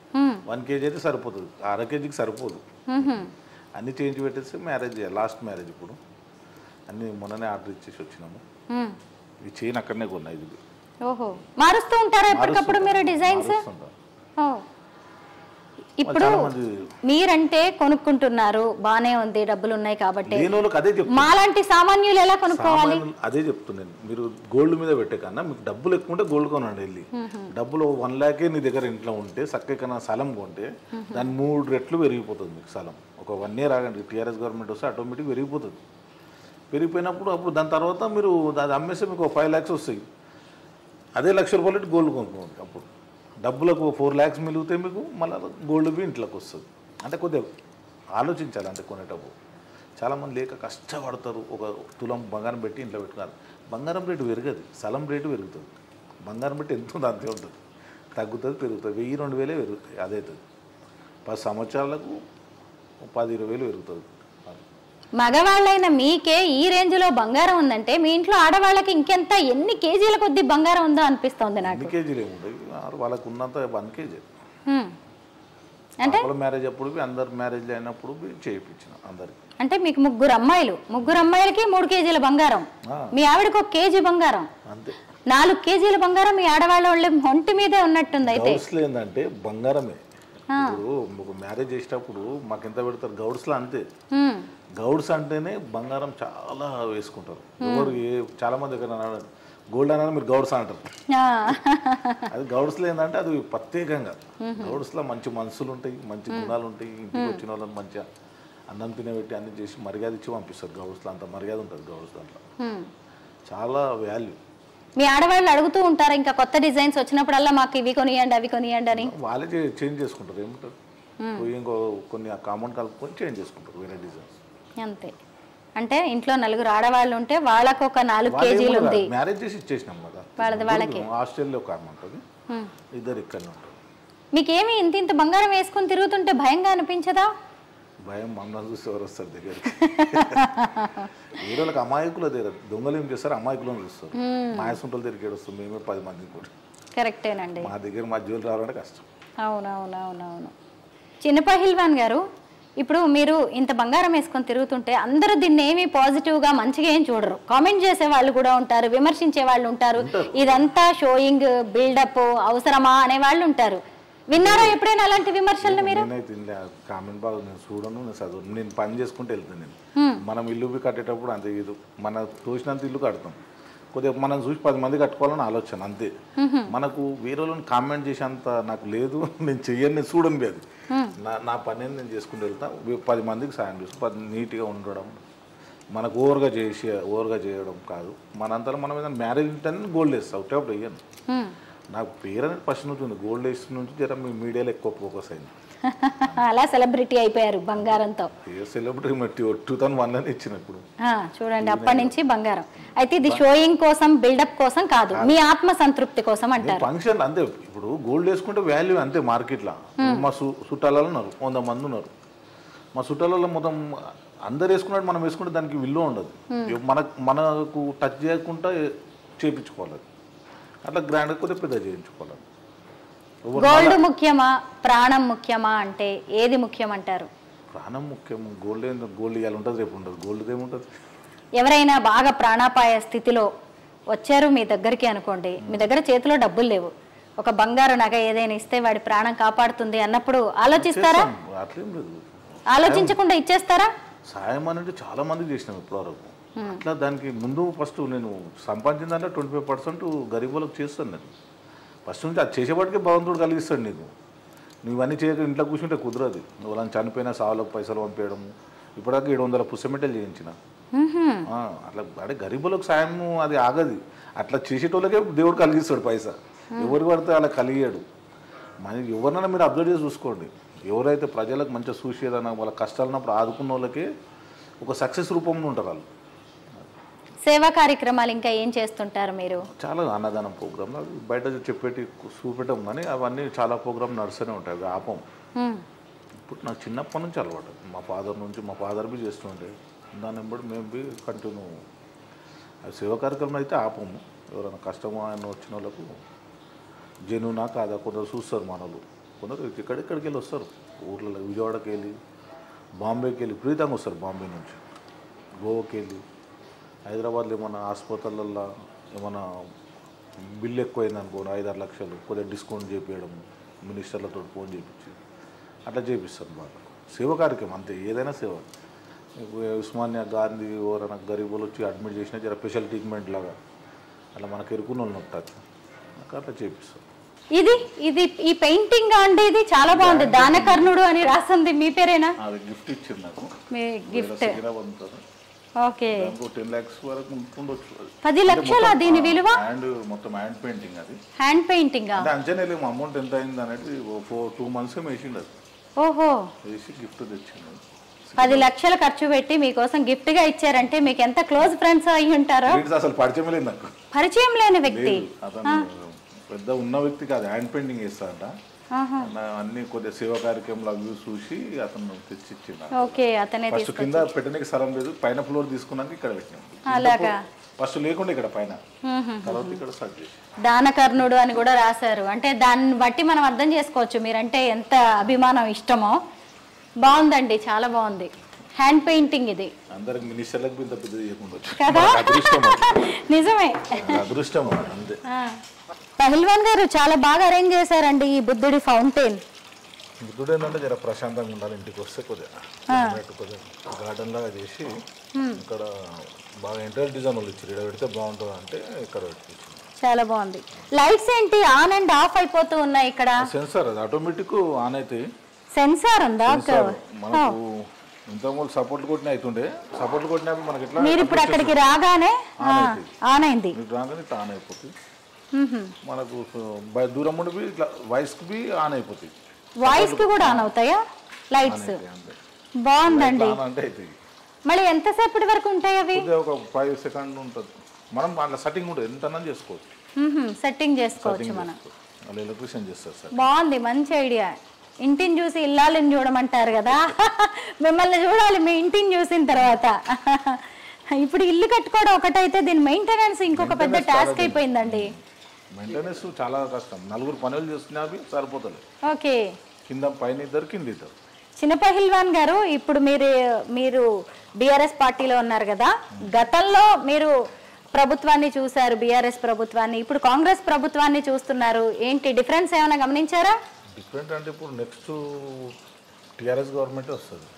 1 కేజీ అయితే సరిపోతుంది, 1/2 కేజీకి సరిపోదు. అన్ని చేయించి పెట్టేస్తే మ్యారేజ్ చేయాలి. లాస్ట్ మ్యారేజ్ ఇప్పుడు అన్ని మొన్ననే ఆర్డర్ ఇచ్చేసి వచ్చినాము. ఈ చైన్ అక్కడనే కొన్నా. ఇది మారుస్తూ ఉంటారా ఎప్పటికప్పుడు మీరు డిజైన్స్? ఇప్పుడు మీరంటే కొనుక్కుంటున్నారు, బానే ఉంది, డబ్బులు ఉన్నాయి కాబట్టి. మాలాంటి సామాన్యులు ఎలా కొనుక్కోవాలి? అదే చెప్తున్నాను. మీరు గోల్డ్ మీద పెట్టే కన్నా మీకు డబ్బులు ఎక్కువ ఉంటే గోల్డ్ కొనండి. వెళ్ళి డబ్బులు 1 lakh నీ దగ్గర ఇంట్లో ఉంటే చక్కగా స్థలం కొంటే దాన్ని 3 రెట్లు పెరిగిపోతుంది మీకు స్థలం. ఒక 1 year ఆగండి, టీఆర్ఎస్ గవర్నమెంట్ వస్తే ఆటోమేటిక్ పెరిగిపోతుంది. పెరిగిపోయినప్పుడు అప్పుడు దాని తర్వాత మీరు అది అమ్మేస్తే మీకు 5 lakhs వస్తాయి. అదే ₹1,00,000 గోల్డ్ కొనుక్కోండి. అప్పుడు డబ్బులకు 4 lakhs మిగులుతాయి మీకు, మళ్ళీ గోల్డ్ బి ఇంట్లోకి వస్తుంది. అంటే కొద్దిగా ఆలోచించాలి. అంటే కొనేటప్పుడు చాలామంది లేక కష్టపడతారు. ఒక తులం బంగారం పెట్టి ఇంట్లో పెట్టుకున్నారు. బంగారం రేటు పెరగదు, స్థలం రేటు పెరుగుతుంది. బంగారం రేటు ఎంత ఉంది అంతే ఉంటుంది, తగ్గుతుంది పెరుగుతుంది. 1000-2000 పెరుగుతుంది. అదే అవుతుంది. 10 సంవత్సరాలకు 10-20 పెరుగుతుంది. మగవాళ్ళైన మీకే ఈ రేంజ్లో బంగారం ఉందంటే మీ ఇంట్లో ఆడవాళ్ళకి ఇంకెంత, ఎన్ని కేజీల కొద్ది బంగారం ఉందో అనిపిస్తుంది నాకు. 2 కేజీలు ఏముంటాయి వాళ్ళకు ఉన్నంత 1 kg. అంటే మ్యారేజ్ అప్పుడు అందరు మ్యారేజ్ అయినప్పుడు చేయించిన అందరికి. అంటే మీకు 3 అమ్మాయిలు, 3 అమ్మాయిలకి 3 కేజీల బంగారం, మీ ఆవిడకి 1 కేజీ బంగారం, అంతే 4 కేజీల బంగారం మీ ఆడవాళ్ళ ఒంటి మీదే ఉన్నట్టుంది. అయితే ఏంటంటే బంగారమే. ఇప్పుడు ఒక మ్యారేజ్ చేసేటప్పుడు మాకు ఎంత పెడతారు గౌడ్స్లో, అంతే. గౌడ్స్ అంటేనే బంగారం చాలా వేసుకుంటారు. ఎవరు చాలా మంది గోల్డ్ అన్నా మీరు గౌడ్స్ అంటారు. అది గౌడ్స్లో ఏంటంటే అది ప్రత్యేకంగా గౌడ్స్లో మంచి మనసులు ఉంటాయి, మంచి గుణాలు ఉంటాయి. ఇంటికి వచ్చిన వాళ్ళని మంచిగా అన్నం తినబెట్టి అన్ని చేసి మర్యాద ఇచ్చి పంపిస్తారు. గౌడ్స్లో అంత మర్యాద ఉంటుంది. గౌడ్స్ దాంట్లో చాలా వాల్యూ. మీ ఆడవాళ్ళు అడుగుతూ ఉంటారు ఇంకా కొత్త డిజైన్స్ వచ్చినప్పుడల్లా మాకు ఇవి కొనియండి అవి కొనియండి అని? వాళ్ళే చేంజ్ చేసుకుంటారు. ఏముంటారు, ఇంకో కొన్ని కామన్ కలుపుకొని చేంజ్ చేసుకుంటారు వేరే డిజైన్స్, అంతే. అంటే ఇంట్లో 4 ఆడవాళ్ళు ఉంటే వాళ్ళకు ఒక 4 కేజీలు ఉంది. మ్యారేజ్ చేసి ఇచ్చేసినాం కదా వాళ్ళకి. హాస్టల్లో ఒక ఆమె ఉంటుంది, ఇద్దరు ఇక్కడనే ఉంటారు. మీకేమి ఇంత బంగారం వేసుకొని తిరుగుతుంటే భయంగా అనిపించదా? భయం మమ్మల్ని చూసి ఎవరు వస్తారు దగ్గరికి? వేరే వాళ్ళకి అమాయకులు దగ్గర దొంగలు ఏం చేస్తారు, అమాయకులను చూస్తారు. మాయసుంటలు తిరిగి వస్తుంది. మేమే 10 మందికి కూడా. కరెక్టేనండి. మా దగ్గర మా జోలు రావాలంటే కష్టం. అవునవునవునవును. చిన్న పహిల్వాన్ గారు, ఇప్పుడు మీరు ఇంత బంగారం వేసుకొని తిరుగుతుంటే అందరూ దీన్ని ఏమీ పాజిటివ్గా మంచిగా ఏం చూడరు. కామెంట్ చేసే వాళ్ళు కూడా ఉంటారు, విమర్శించే వాళ్ళు ఉంటారు. ఇదంతా షోయింగ్, బిల్డప్, అవసరమా అనే వాళ్ళు ఉంటారు. విన్నారా ఎప్పుడైనా అలాంటి విమర్శలు మీరు? కామెంట్ బాగా నేను చూడను, నేను చదువు, నేను పని చేసుకుంటూ వెళ్తాను. నేను మనం ఇల్లు కట్టేటప్పుడు అంతే, ఇది మన తోచినంత ఇల్లు కడతాం. కొద్దిగా మనం చూసి 10 మంది కట్టుకోవాలని ఆలోచన, అంతే. మనకు వేరే వాళ్ళని కామెంట్ చేసేంత నాకు లేదు. నేను చెయ్యను, నేను చూడను. అది నా పని నేను చేసుకుంటూ వెళ్తాను. 10 మందికి సాయం చేస్తాం. నీట్గా ఉండడం, మనకు ఓవర్గా చేయడం కాదు. మనంతా మనం ఏదైనా మ్యారేజ్ ఉంటేనే గోల్డ్ వేస్తాం. ఒకటేప్పుడు వేయను. నాకు పేరు అనేది ఫస్ట్ నుంచి ఉంది. గోల్డ్ వేస్ నుంచి జర మీ మీడియాలో ఎక్కువ ఫోకస్ అయింది. అలా సెలబ్రిటీ అయిపోయారు బంగారంతో. సెలబ్రిటీ 2001 ఇచ్చినప్పుడు చూడండి, అప్పటి నుంచి బంగారం. అయితే ఇది షోయింగ్ కోసం, బిల్డప్ కోసం కాదు, మీ ఆత్మ సంతృప్తి కోసం అంటారు. ఫంక్షన్ అంతే. ఇప్పుడు గోల్డ్ వేసుకుంటే వాల్యూ అంతే మార్కెట్లో. మా చుట్టాలలో ఉన్నారు 100 మంది ఉన్నారు. మా చుట్టాలలో మొత్తం అందరు వేసుకున్నట్టు మనం వేసుకుంటే దానికి విలువ ఉండదు. మనకు టచ్ చేయకుండా చేయించుకోవాలి. అట్లా గ్రాండ్గా కొద్దిగా పెద్ద చేయించుకోవాలి. గోల్డ్ ముఖ్యమా, ప్రాణం ముఖ్యమా అంటే ఏది ముఖ్యం అంటారు? ప్రాణం ముఖ్యం. గోల్డ్ ఇవాళ ఉంటుంది, రేపు ఉంటుంది. గోల్డ్ ఏముంటుంది? ఎవరైనా బాగా ప్రాణాపాయ స్థితిలో వచ్చారు మీ దగ్గరికి అనుకోండి, మీ దగ్గర చేతిలో డబ్బులు లేవు, ఒక బంగారు నగ ఏదైనా ఇస్తే వాడి ప్రాణం కాపాడుతుంది అన్నప్పుడు ఆలోచిస్తారా? అట్లేం లేదు, ఆలోచించకుండా ఇచ్చేస్తారా? సాయం అనేది చాలా మంది చేసినాం ఇప్పటివరకు. అట్లా దానికి ముందు ఫస్ట్ నేను సంపాదించిన దాంట్లో 25% గరీబ్ వాళ్ళకి చేస్తాను. నేను ఫస్ట్ నుంచి అది చేసేవాడికి భగవంతుడు కలిగిస్తాడు నీకు. నువ్వు అన్నీ చేయక ఇంట్లో కూర్చుంటే కుదరదు. నువ్వు వాళ్ళని చనిపోయినా సావులకు పైసలు పంపేయడం. ఇప్పటిదాకా 700 పుస్తమెటలు చేయించిన. అట్లా అంటే గరీబులకు సాయం అది ఆగది. అట్లా చేసేటోళ్ళకే దేవుడు కలిగిస్తాడు పైసా. ఎవరు పడితే అలా కలిగాడు. మన ఎవరినైనా మీరు అబ్జర్వ్ చేసి చూసుకోండి. ఎవరైతే ప్రజలకు మంచిగా చూసేదన్నా వాళ్ళ కష్టాలు ఉన్నప్పుడు ఆదుకున్న వాళ్ళకి ఒక సక్సెస్ రూపంలో ఉంటారు వాళ్ళు. సేవా కార్యక్రమాలు ఇంకా ఏం చేస్తుంటారు మీరు? చాలా అన్నదానం ప్రోగ్రామ్ బయట చెప్పేటి చూపెట్టం, కానీ అవన్నీ చాలా ప్రోగ్రామ్ నడుస్తూనే ఉంటాయి. అవి ఆపం. ఇప్పుడు నాకు చిన్నప్పటి నుంచి అలవాటు. మా ఫాదర్ బి చేస్తుంటే దాన్ని బట్టి మేము బి కంటిన్యూ. సేవా కార్యక్రమం అయితే ఆపము. ఎవరైనా కష్టమో ఆయన వచ్చిన వాళ్ళకు జనునా కాదా కొందరు చూస్తారు. మనలు కొందరు ఇక్కడికి వెళ్ళి వస్తారు. ఊర్లలో విజయవాడకి వెళ్ళి, బాంబేకి వెళ్ళి విపరీతంగా వస్తారు. బాంబే నుంచి గోవాకి వెళ్ళి, హైదరాబాద్లో ఏమన్నా హాస్పిటల్లో ఏమన్నా బిల్లు ఎక్కువైంది అనుకోండి 5-6 లక్షలు, కొద్దిగా డిస్కౌంట్ చేపించడం, మినిస్టర్లతో ఫోన్ చేయించి అట్లా చేపిస్తారు బాగా సేవ కార్యక్రమం అంతే, ఏదైనా సేవ. ఉస్మానియా గాంధీ ఎవరైనా గరీబులు వచ్చి అడ్మిట్ చేసినా జర స్పెషల్ ట్రీట్మెంట్ లాగా అలా మనకు ఎరుకున్న వాళ్ళు ఉంటుంది, అట్లా చేపిస్తారు. ఇది ఇది ఈ పెయింటింగ్ అండి, ఇది చాలా బాగుంది. దానకర్ణుడు అని రాసింది మీ పేరేనా? అది గిఫ్ట్ ఇచ్చింది నాకు, మీ గిఫ్ట్. ఓకే, 10 lakhs వరకు ఉండొచ్చు. 10 లక్షల దీని విలువ? మొత్తం హ్యాండ్ పెయింటింగ్, అది హ్యాండ్ పెయింటింగ్. అంటే అంచనేలేము అమౌంట్ ఎంత అయింది అనేది 2 months వేసిండు అది. ఓహో, వేసి గిఫ్ట్ తెచ్చిండు. 10 లక్షలు ఖర్చు పెట్టి మీకోసం గిఫ్ట్ గా ఇచ్చారంటే మీకు ఎంత క్లోజ్ ఫ్రెండ్స్ అయి ఉంటారో. అసలు పరిచయం లేదు నాకు, పరిచయం లేని వ్యక్తి, అతను పెద్ద ఉన్న వ్యక్తి కాదు, హ్యాండ్ పెయింటింగ్ వేస్తాడంట. అన్ని కొద్దిగా సేవా కార్యక్రమాలు అవి చూసి అతను తెచ్చిచ్చిండు. ఓకే, అతనే ఫస్ట్ కింద పెట్టడానికి స్థలం లేదు, పైన ఫ్లోర్ తీసుకున్నాక ఇక్కడ పెట్టినాం. అలాగా ఫస్ట్ లేకుండా ఇక్కడ పైన, తర్వాత ఇక్కడ స్టార్ట్ చేసి దానకర్ణుడు అని కూడా రాశారు. అంటే దాన్ని బట్టి మనం అర్థం చేసుకోవచ్చు మీరంటే ఎంత అభిమానం, ఇష్టమో. బాగుందండి, చాలా బాగుంది. హ్యాండ్ పెయింటింగ్ ఇది. అందరికి మినిస్టర్లకు ఇంత పెద్ద చేయకుండా కదా, నిజమే, అదృష్టం అంతే. పహల్వాన్ గారు చాలా బాగా అరేంజ్ చేశారండి ఈ బుద్ధుడి ఫౌంటైన్. బుద్ధుడు ఏంటంటే జర ప్రశాంతంగా ఉండాలి, ఇంటికి వస్తే కొద్దిగా గార్డెన్ లాగా చేసి ఇక్కడ బాగా ఇంటర్నల్ డిజైన్ వాళ్ళు ఇచ్చారు, ఇక్కడ పెడితే బాగుంటుంది అంటే ఇక్కడ పెట్టి. చాలా బాగుంది. లైట్స్ ఏంటి ఆన్ అండ్ ఆఫ్ అయిపోతూ ఉన్నాయి ఇక్కడ? సెన్సార్, అది ఆటోమేటిక్ ఆన్ అయితే. సెన్సార్ ఉందా? మనకు ఇంతకుముందు సపోర్ట్లు కొట్టినా అవుతుండే, సపోర్ట్లు కొట్టినా మనకి ఎట్లా మీరు ఇప్పుడు అక్కడికి రాగానే ఆన్ అయింది, రాగానే ఇట్లా ఆన్ అయిపోతుంది. మనకు దూరం ఉండి ఇట్లా వాయిస్ కి ఆన్ అయిపోతుంది. వాయిస్ కి కూడా ఆన్ అవుతాయా లైట్స్? బాగుందండి. మళ్ళీ ఎంతసేపటి వరకు ఉంటాయి అవి? ఒక 5 seconds ఉంటుంది. మనం అట్లా సెట్టింగ్ ఉంటుంది, ఎంత చేసుకోవచ్చు, సెట్టింగ్ చేసుకోవచ్చు మనం. ఎలక్ట్రీషియన్ చేస్తారు సార్. బాగుంది, మంచి ఐడియా. ఇంటిని చూసి ఇల్లాలని చూడమంటారు కదా, మిమ్మల్ని చూడాలి మీ ఇంటిని చూసిన తర్వాత. ఇప్పుడు ఇల్లు కట్టుకోవడం ఒకటైతే దీని మెయింటెనెన్స్ ఇంకొక పెద్ద టాస్క్ అయిపోయిందండి. మెయింటెనెన్స్ చాలా కష్టం, 4 పనులు చేస్తున్నా అవి సరిపోతుంది. ఓకే, కింద పైన ఇద్దరు, కింద ఇద్దరు. చిన్న పహల్వాన్ గారు, ఇప్పుడు మీరు బీఆర్ఎస్ పార్టీలో ఉన్నారు కదా, గతంలో మీరు ప్రభుత్వాన్ని చూశారు, బీఆర్ఎస్ ప్రభుత్వాన్ని, ఇప్పుడు కాంగ్రెస్ ప్రభుత్వాన్ని చూస్తున్నారు. ఏంటి డిఫరెన్స్ ఏమైనా గమనించారా? డిఫరెంట్ అంటే ఇప్పుడు నెక్స్ట్ టీఆర్ఎస్ గవర్నమెంట్ వస్తుంది.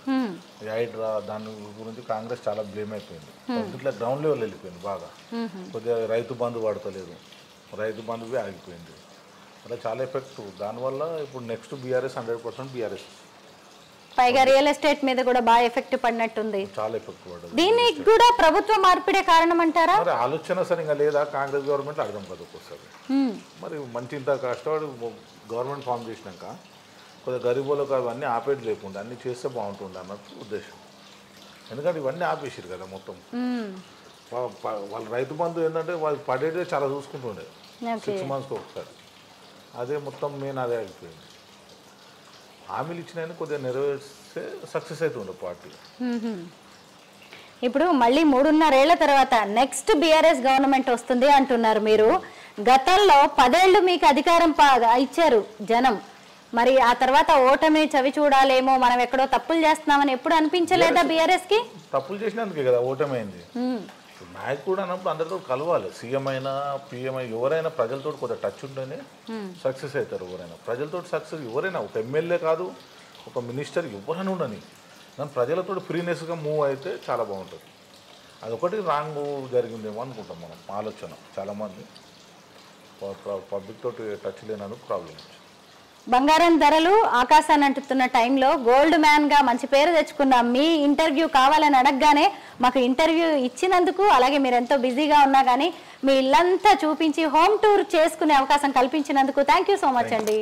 హైడ్రా దాని గురించి కాంగ్రెస్ చాలా బ్లేమ్ అయిపోయింది, ఇట్లా గ్రౌండ్ లెవెల్ వెళ్ళిపోయింది బాగా. కొద్దిగా రైతు బంధు పడతలేదు, రైతు బంధువే ఆగిపోయింది, అలా చాలా ఎఫెక్ట్. దానివల్ల ఇప్పుడు నెక్స్ట్ బీఆర్ఎస్ 100% బీఆర్ఎస్. పైగా రియల్ ఎస్టేట్ మీద కూడా బాగా ఎఫెక్ట్ పడినట్టుంది, చాలా ఎఫెక్ట్ పడ్డది. దీనికి కూడా ప్రభుత్వ మార్పిడే కారణం అంటారా? మరి ఆలోచన సరిగా లేదా కాంగ్రెస్ గవర్నమెంట్, అర్థం కాదు ఒక్కోసారి. మరి మంచి ఇంత కష్టపడి గవర్నమెంట్ ఫామ్ చేసినాక కొద్దిగా గరీబులకు అవన్నీ ఆపేది లేకుండా అన్నీ చేస్తే బాగుంటుండే అన్నట్టు ఉద్దేశం. ఎందుకంటే ఇవన్నీ ఆపేసారు కదా మొత్తం. వాళ్ళ రైతు బంధు ఏంటంటే వాళ్ళు పడేదే చాలా చూసుకుంటుండే, 6 monthsకి ఒకసారి. అదే మొత్తం మెయిన్ అదే అయిపోయింది. హామీలు ఇచ్చినా కొద్దిగా నెరవేర్స్తే సక్సెస్ అవుతుండే పార్టీ. ఇప్పుడు మళ్ళీ 3.5 ఏళ్ల తర్వాత నెక్స్ట్ బీఆర్ఎస్ గవర్నమెంట్ వస్తుంది అంటున్నారు మీరు. గతంలో 10 ఏళ్ళు మీకు అధికారం ఇచ్చారు జనం, మరి ఆ తర్వాత ఓటమి చవి చూడాలేమో, మనం ఎక్కడో తప్పులు చేస్తున్నామని ఎప్పుడు అనిపించలేదా బీఆర్ఎస్ కి? తప్పులు చేసినందుకే కదా ఓటమి అయింది. నాయకుడు అన్నప్పుడు అందరితో కలవాలి, సీఎం అయినా పిఎం అయినా ఎవరైనా ప్రజలతో కొద్దిగా టచ్ ఉంటేనే సక్సెస్ అవుతారు. ఎవరైనా ప్రజలతో సక్సెస్, ఎవరైనా ఒక ఎమ్మెల్యే కాదు, ఒక మినిస్టర్ ఎవరైనా ఉండని, కానీ ప్రజలతో ఫ్రీనెస్గా మూవ్ అయితే చాలా బాగుంటుంది. అదొకటి రాంగ్ జరిగిందేమో అనుకుంటాం మనం, ఆలోచన చాలామంది పబ్లిక్ తోటి టచ్ లేనందుకు ప్రాబ్లం. బంగారం ధరలు ఆకాశాన్ని అంటుతున్న టైంలో గోల్డ్ మ్యాన్ గా మంచి పేరు తెచ్చుకున్న మీ ఇంటర్వ్యూ కావాలని అడగగానే మాకు ఇంటర్వ్యూ ఇచ్చినందుకు, అలాగే మీరు ఎంతో బిజీగా ఉన్నా కానీ మీ ఇల్లంతా చూపించి హోమ్ టూర్ చేసుకునే అవకాశం కల్పించినందుకు థ్యాంక్ యూ సో మచ్ అండి.